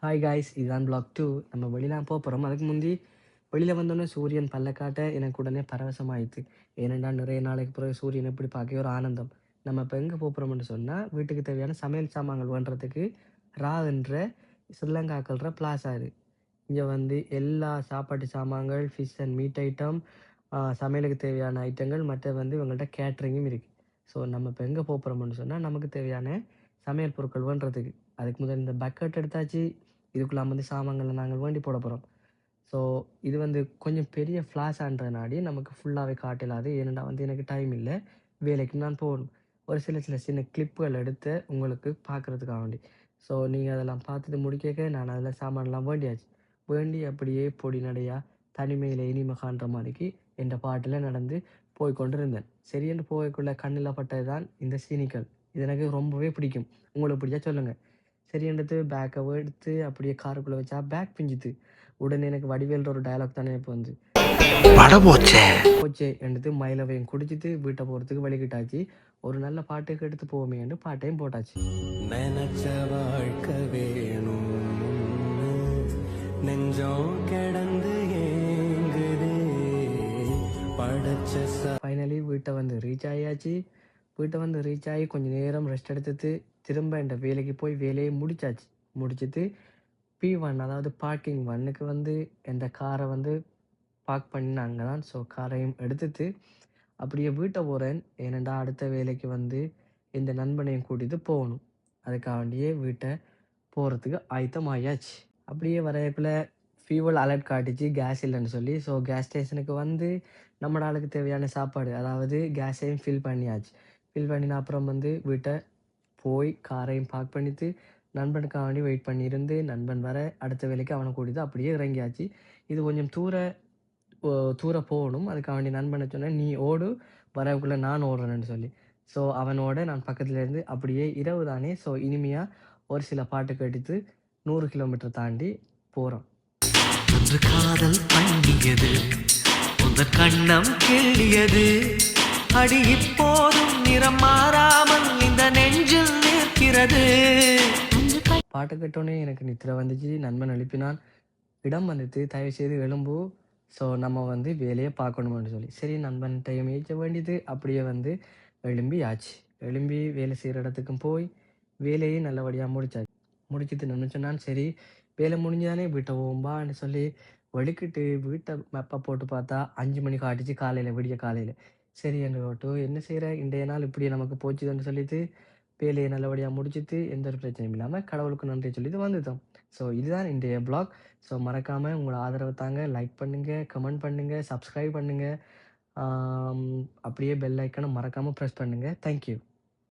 Hi guys, இதுதான் black 2. நம்ம வெளியலாம் போகிறோம். அதுக்கு முந்தி வெளியில் வந்தோடனே சூரியன் பல்ல காட்ட எனக்கு உடனே பரவசமாயிடுது. ஏனென்றால் நிறைய நாளைக்கு பிறகு சூரியன் எப்படி பார்க்க ஒரு ஆனந்தம். நம்ம இப்போ எங்கே போகிறோம்னு சொன்னால் வீட்டுக்கு தேவையான சமையல் சாமான்கள் பண்ணுறதுக்கு ரா என்ற ஸ்ரீலங்காக்கள்ற பிளாஸா இது. இங்கே வந்து எல்லா சாப்பாட்டு சாமான்கள், ஃபிஷ் அண்ட் மீட் ஐட்டம், சமையலுக்கு தேவையான ஐட்டங்கள், மற்ற வந்து இவங்கள்ட்ட கேட்ரிங்கும் இருக்குது. ஸோ நம்ம இப்போ எங்கே போகிறோம்னு சொன்னால் நமக்கு தேவையான சமையல் பொருட்கள் பண்ணுறதுக்கு. அதுக்கு முதல் இந்த பக்கெட் எடுத்தாச்சு. இதுக்குள்ள வந்து சாமான்களை நாங்கள் வேண்டி போட போகிறோம். ஸோ இது வந்து கொஞ்சம் பெரிய ஃப்ளாஷான்றதுனாடி நமக்கு ஃபுல்லாகவே காட்டலாது. ஏனெண்டா வந்து எனக்கு டைம் இல்லை, வேலைக்கு நான் போகணும். ஒரு சில சில சின்ன கிளிப்புகள் எடுத்து உங்களுக்கு பார்க்குறதுக்காக வேண்டி. ஸோ நீங்கள் அதெல்லாம் பார்த்துட்டு முடிக்க நான் அதில் சாமான்லாம் வேண்டியாச்சு. வேண்டி அப்படியே பொடி நடையாக தனிமையில் இனிமை காண்ற மாதிரிக்கு என்ற பாட்டில் நடந்து போய் கொண்டு இருந்தேன். சரியென்று போகக்குள்ள கண்ணில் பட்டது தான் இந்த சீனிக்கள். இது எனக்கு ரொம்பவே பிடிக்கும். உங்களுக்கு பிடிச்சா சொல்லுங்கள். சரின்றது பேக்கை எடுத்து அப்படியே காருக்குள்ளே வச்சா பேக் பிஞ்சுது. உடனே எனக்கு வடிவேல்ற ஒரு டயலாக் தானே இப்போ வந்து போச்சே என்றது மயிலவையும் குடிச்சிட்டு வீட்டை போகிறதுக்கு வழிகிட்டாச்சு. ஒரு நல்ல பாட்டுக்கு எடுத்து போவோமேன்னு பாட்டையும் போட்டாச்சு. நினைச்ச வாழ்க்கை வேணும் நெஞ்சம் கிடந்து ஏங்குது படைச்ச. ஃபைனலி வீட்டை வந்து ரீச் ஆகியாச்சு. வீட்டை வந்து ரீச் ஆகி கொஞ்சம் நேரம் ரெஸ்ட் எடுத்துட்டு திரும்ப இந்த வேலைக்கு போய் வேலையை முடிச்சுட்டு P1 அதாவது பார்க்கிங் 1க்கு வந்து இந்த காரை வந்து பார்க் பண்ணினாங்க தான். ஸோ காரையும் எடுத்துட்டு அப்படியே வீட்டை போகிறேன். ஏனெண்டா அடுத்த வேலைக்கு வந்து இந்த நண்பனையும் கூட்டிகிட்டு போகணும். அதுக்காக வேண்டியே வீட்டை போகிறதுக்கு ஆயத்தம் ஆயாச்சு. அப்படியே வரையக்குள்ள ஃபியூவல் அலர்ட் காட்டிச்சு கேஸ் இல்லைன்னு சொல்லி. ஸோ கேஸ் ஸ்டேஷனுக்கு வந்து நம்ம ஆளுக்கு தேவையான சாப்பாடு அதாவது கேஸையும் ஃபில் பண்ணியாச்சு. ஃபில் பண்ணின அப்புறம் வந்து வீட்டை போய் காரையும் பார்க் பண்ணிட்டு நண்பனுக்காக வேண்டி வெயிட் பண்ணியிருந்து நண்பன் வர அடுத்த வேலைக்கு அவனை கூட்டிட்டு அப்படியே இறங்கியாச்சு. இது கொஞ்சம் தூர போகணும். அதுக்காக வேண்டி நண்பனை சொன்னேன், நீ ஓடு, வரக்குள்ளே நான் ஓடுறேன்னு சொல்லி. ஸோ அவனோட நான் பக்கத்துல இருந்து அப்படியே இரவு தானே, ஸோ இனிமையாக ஒரு சில பாட்டு கேட்டுட்டு 100 கிலோமீட்டர் தாண்டி போகிறோம். காதல் பண்ணியது உங்கள் கண்ணம் கிள்ளியது அடி இப்போதும் நிறம் மாறாமல் இந்த நெஞ்சில் நிற்கிறது. பாட்டு கேட்டோன்னே எனக்கு நித்திரை வந்துச்சு. நண்பன் எழுப்பினான், இடம் வந்துட்டு தயவு செய்து எழும்பு, ஸோ நம்ம வந்து வேலையை பார்க்கணும்னு சொல்லி. சரி நண்பன் டைம் ஏற்ற வேண்டியது அப்படியே வந்து எழும்பி வேலை செய்கிற இடத்துக்கும் போய் வேலையை நல்லபடியாக முடிச்சுட்டு நினச்சோன்னான். சரி வேலை முடிஞ்சானே வீட்டை போகும்பான்னு சொல்லி வலிக்கிட்டு வீட்டை மெப்பை போட்டு பார்த்தா 5 மணி காட்டிச்சு விடிய காலையில். சரி என்று ஓட்டு என்ன செய்கிற இன்றைய நாள் இப்படி நமக்கு போச்சுதுன்னு சொல்லிட்டு வேலையை நல்லபடியாக முடிச்சுட்டு எந்த ஒரு பிரச்சனையும் இல்லாமல் கடவுளுக்கு நன்றி சொல்லிட்டு வந்துட்டோம். ஸோ இதுதான் இன்றைய பிளாக். ஸோ மறக்காமல் உங்களோட ஆதரவு தாங்க, லைக் பண்ணுங்கள், கமெண்ட் பண்ணுங்கள், சப்ஸ்கிரைப் பண்ணுங்கள், அப்படியே பெல் ஐக்கனை மறக்காமல் ப்ரெஸ் பண்ணுங்கள். தேங்க்யூ.